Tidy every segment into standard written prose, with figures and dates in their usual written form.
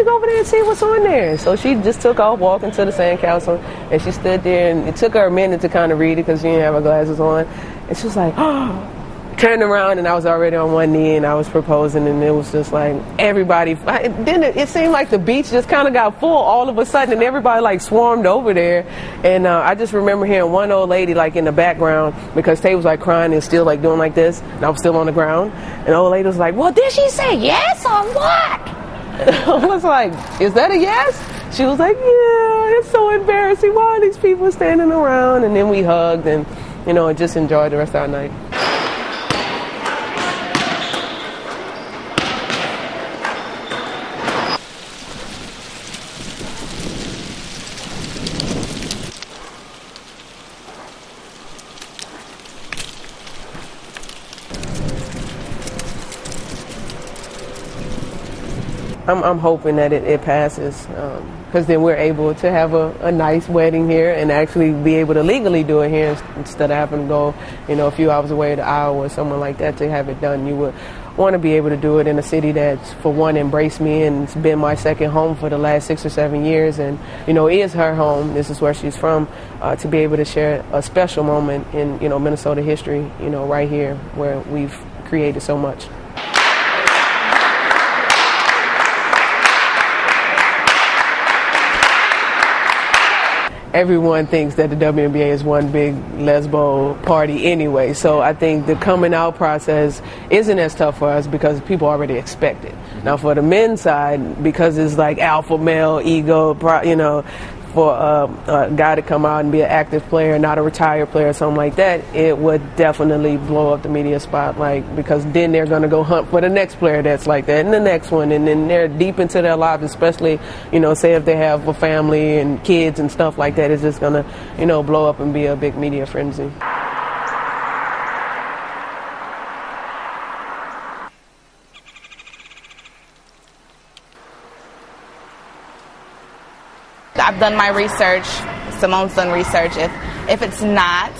go over there and see what's on there. So she just took off walking to the sandcastle, and she stood there, and it took her a minute to kind of read it because she didn't have her glasses on. And she was like, oh, turned around, and I was already on one knee, and I was proposing, and it was just like everybody. Then it seemed like the beach just kind of got full all of a sudden, and everybody like swarmed over there. And I just remember hearing one old lady like in the background, because Tay was like crying and still like doing like this, and I was still on the ground. And the old lady was like, well, did she say yes or what? I was like, is that a yes? She was like, yeah, it's so embarrassing. Why are these people standing around? And then we hugged and, you know, just enjoyed the rest of our night. I'm hoping that it passes, because then we're able to have a nice wedding here and actually be able to legally do it here instead of having to go, you know, a few hours away to Iowa or somewhere like that to have it done. You would want to be able to do it in a city that's, for one, embraced me, and it's been my second home for the last 6 or 7 years, and, you know, it is her home. This is where she's from. To be able to share a special moment in, you know, Minnesota history, you know, right here where we've created so much. Everyone thinks that the WNBA is one big lesbo party anyway, so I think the coming out process isn't as tough for us because people already expect it. Now for the men's side, because it's like alpha male ego, you know, for a guy to come out and be an active player, not a retired player or something like that, it would definitely blow up the media spotlight, because then they're going to go hunt for the next player that's like that and the next one, and then they're deep into their lives, especially, you know, say if they have a family and kids and stuff like that. It's just going to, you know, blow up and be a big media frenzy. I've done my research. Simone's done research. If it's not,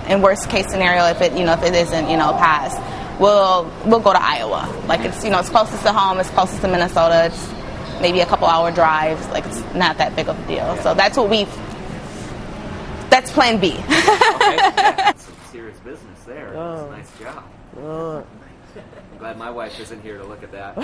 in worst case scenario, if it isn't, you know, passed, we'll go to Iowa. Like, it's, you know, it's closest to home, it's closest to Minnesota. It's maybe a couple hour drives. Like, it's not that big of a deal. So that's plan B. Okay. Some serious business there. Oh. That's a nice job. Oh. I'm glad my wife isn't here to look at that.